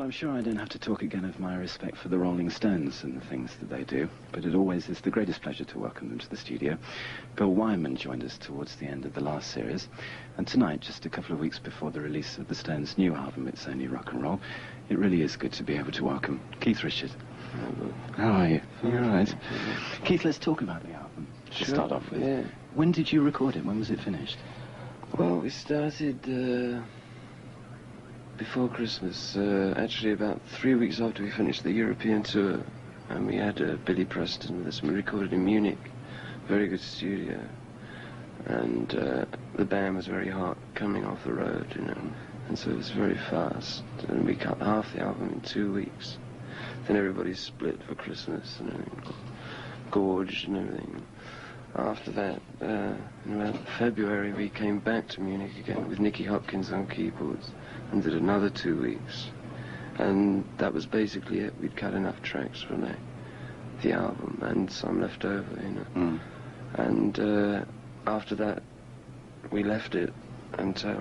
I'm sure I don't have to talk again of my respect for the Rolling Stones and the things that they do, but it always is the greatest pleasure to welcome them to the studio. Bill Wyman joined us towards the end of the last series, and tonight, just a couple of weeks before the release of the Stones' new album, It's Only Rock and Roll, it really is good to be able to welcome Keith Richards. How are you? You all right? Keith, let's talk about the album to start off with. Yeah. When did you record it? When was it finished? Well, we started before Christmas, actually about 3 weeks after we finished the European tour, and we had Billy Preston with us, and we recorded in Munich, very good studio, and the band was very hot coming off the road, you know, and so it was very fast, and we cut half the album in 2 weeks. Then everybody split for Christmas and everything, gorged and everything. After that, in about February, we came back to Munich again with Nicky Hopkins on keyboards and did another 2 weeks. And that was basically it. We'd cut enough tracks for the album and some left over, you know. Mm. And after that, we left it until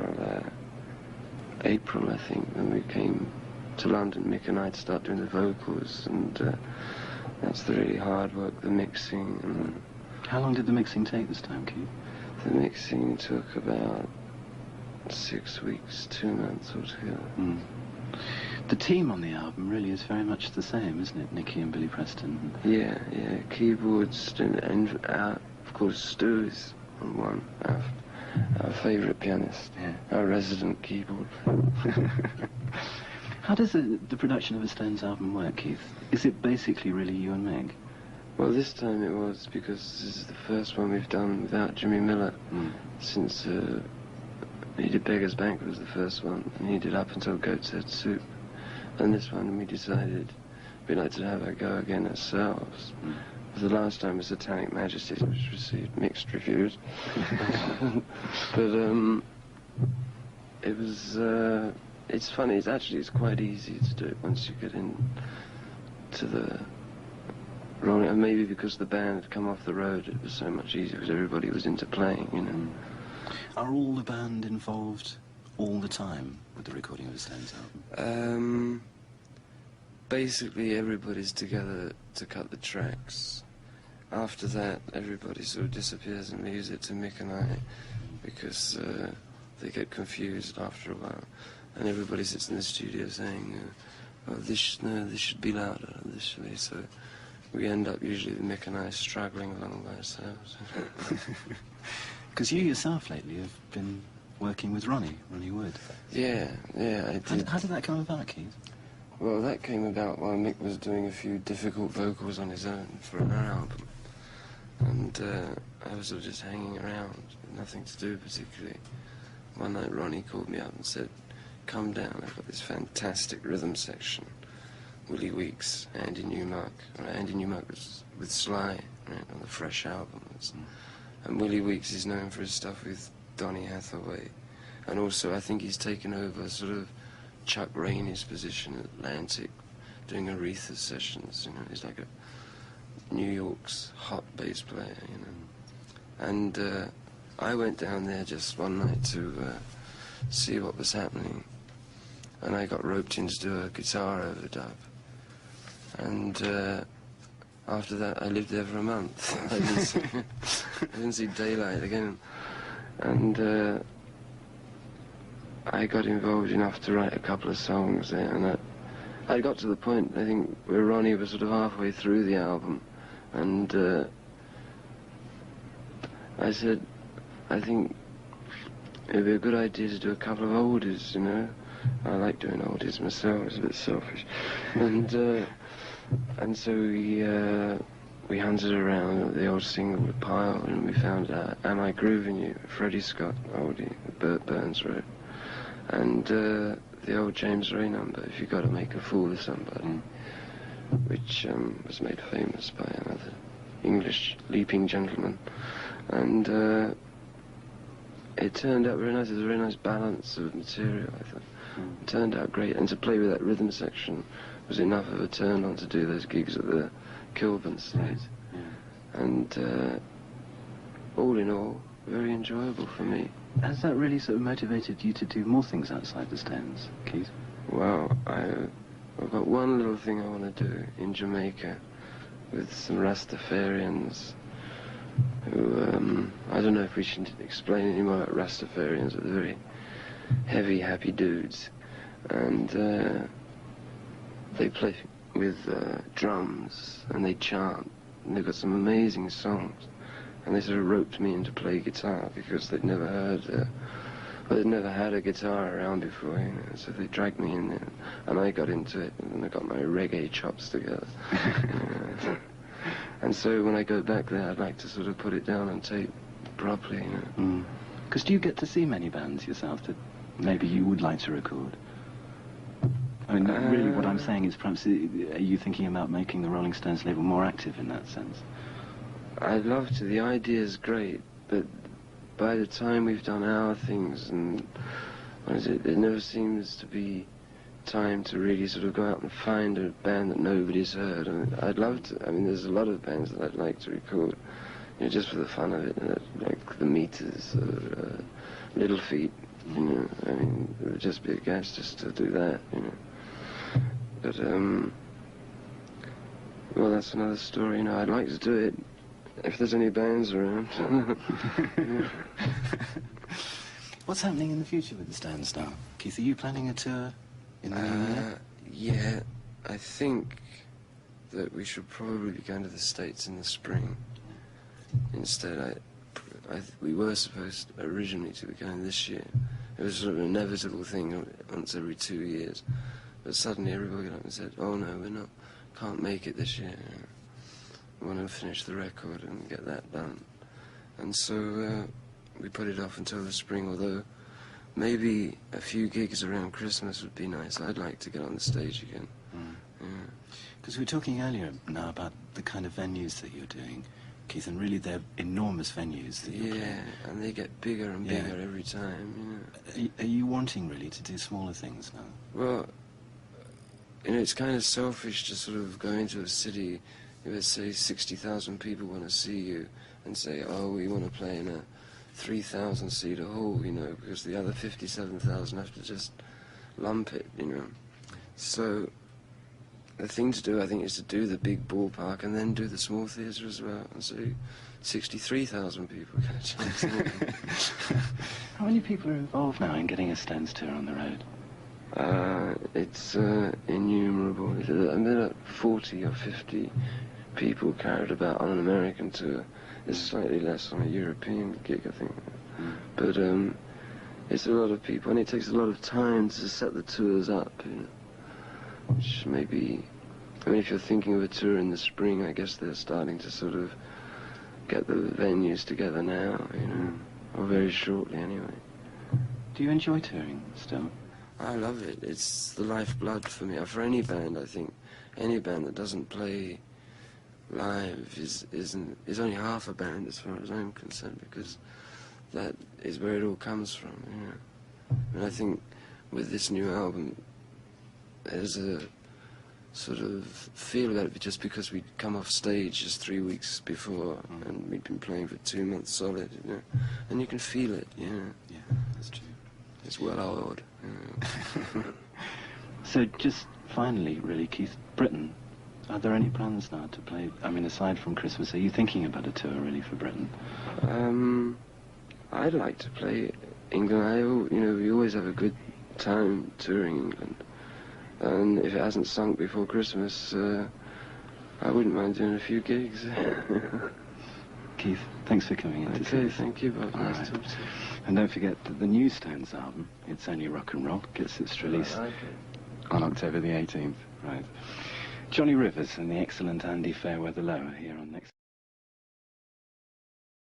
April, I think, when we came to London. Mick and I to start doing the vocals, and that's the really hard work, the mixing. And how long did the mixing take this time, Keith? the mixing took about 6 weeks, 2 months altogether. Mm. The team on the album really is very much the same, isn't it? Nicky and Billy Preston. Yeah, keyboards, and of course Stu is on one, our favourite pianist, our resident keyboard. How does the production of a Stones album work, Keith? Is it basically really you and Meg? Well, this time it was, because this is the first one we've done without Jimmy Miller, since he did Beggar's Banquet was the first one, and he did Up Until Goat's Head Soup. And this one we decided we'd like to have a go again ourselves. The last time was Satanic Majesties, which received mixed reviews. But it was, it's funny, it's quite easy to do it once you get into the rolling, and maybe because the band had come off the road, it was so much easier because everybody was into playing, you know. Are all the band involved all the time with the recording of the Stones album? Basically everybody's together to cut the tracks. After that, everybody sort of disappears and leaves it to Mick and I, because they get confused after a while, and everybody sits in the studio saying, oh, this should be louder, this should be, so we end up usually with Mick and I struggling along by ourselves. Because you yourself lately have been working with Ronnie Wood. Yeah, I did. How did that come about, Keith? Well, that came about while Mick was doing a few difficult vocals on his own for our album. And I was sort of just hanging around, with nothing to do particularly. One night Ronnie called me up and said, come down, I've got this fantastic rhythm section. Willie Weeks, Andy Newmark. Andy Newmark was with Sly, right, on the Fresh album. And Willie Weeks is known for his stuff with Donny Hathaway. And also I think he's taken over sort of Chuck Rainey's position at Atlantic, doing Aretha sessions, you know. He's like a New York's hot bass player, you know. And I went down there just one night to see what was happening. And I got roped in to do a guitar overdub. And after that, I lived there for a month. I didn't see daylight again. And I got involved enough to write a couple of songs there. And I got to the point, I think, where Ronnie was sort of halfway through the album. And I said, I think it would be a good idea to do a couple of oldies, you know. I like doing oldies myself, it's a bit selfish. And so we hunted around the old single pile, and we found Am I Grooving You, Freddie Scott oldie that Burt Burns wrote. And the old James Ray number, If You Gotta Make a Fool of Somebody, which was made famous by another English leaping gentleman. And it turned out very nice. It was a very nice balance of material, I thought. It turned out great, and to play with that rhythm section was enough of a turn-on to do those gigs at the Kilburn stage. And all in all, very enjoyable for me. Has that really sort of motivated you to do more things outside the Stones, Keith? Well, I've got one little thing I want to do in Jamaica with some Rastafarians who, I don't know if we should explain any more about Rastafarians, but they're very heavy, happy dudes. And they play with drums and they chant, and they've got some amazing songs. And they sort of roped me into play guitar because they'd never heard, they'd never had a guitar around before, you know. So they dragged me in there, and I got into it, and I got my reggae chops together. And so when I go back there, I'd like to sort of put it down on tape properly, you know. Because do you get to see many bands yourself that maybe you would like to record? I mean, really what I'm saying is perhaps, are you thinking about making the Rolling Stones label more active in that sense? I'd love to. The idea's great, but by the time we've done our things, and what is it, never seems to be time to really sort of go out and find a band that nobody's heard. I mean, I'd love to. I mean, there's a lot of bands that I'd like to record, you know, just for the fun of it, like the Meters or Little Feat. You know, I mean, it would just be a gas just to do that, you know. But well, that's another story. You know, I'd like to do it if there's any bands around. Yeah. What's happening in the future with the Stones now? Keith, are you planning a tour in the new year? Yeah, I think that we should probably be going to the States in the spring. Instead, we were supposed originally to be going this year. It was sort of an inevitable thing once every 2 years. But suddenly everybody got up and said, oh no, can't make it this year. We want to finish the record and get that done. And so we put it off until the spring, although maybe a few gigs around Christmas would be nice. I'd like to get on the stage again. Because we were talking earlier now about the kind of venues that you're doing, Keith, and really they're enormous venues that you're playing. And they get bigger and bigger every time, you know. Are you wanting really to do smaller things now? Well, you know, it's kind of selfish to sort of go into a city, let's say 60,000 people want to see you, and say, oh, we want to play in a 3,000-seater hall, you know, because the other 57,000 have to just lump it, you know. So the thing to do, I think, is to do the big ballpark and then do the small theatre as well, and so 63,000 people get a chance. How many people are involved now in getting a Stones tour on the road? It's innumerable. I mean, 40 or 50 people carried about on an American tour. It's slightly less on a European gig, I think. But it's a lot of people, and it takes a lot of time to set the tours up, you know. Which maybe, I mean, if you're thinking of a tour in the spring, I guess they're starting to sort of get the venues together now, you know, or very shortly anyway. Do you enjoy touring still? I love it. It's the lifeblood for me. For any band, I think, any band that doesn't play live is only half a band as far as I'm concerned, because that is where it all comes from, you know. And I think with this new album, there's a sort of feel about it just because we'd come off stage just 3 weeks before, and we'd been playing for 2 months solid, you know, and you can feel it, you know. Yeah, that's true. It's well oiled. You know. So just finally, really, Keith, Britain, are there any plans now to play? I mean, aside from Christmas, are you thinking about a tour really for Britain? I'd like to play England. You know, we always have a good time touring England. And if it hasn't sunk before Christmas, I wouldn't mind doing a few gigs. Keith, thanks for coming in to see us. Thank you, Bob. Nice to talk to you. And don't forget that the new Stones album, It's Only Rock and Roll, gets its release on October the 18th. Right. Johnny Rivers and the excellent Andy Fairweather Low are here on next.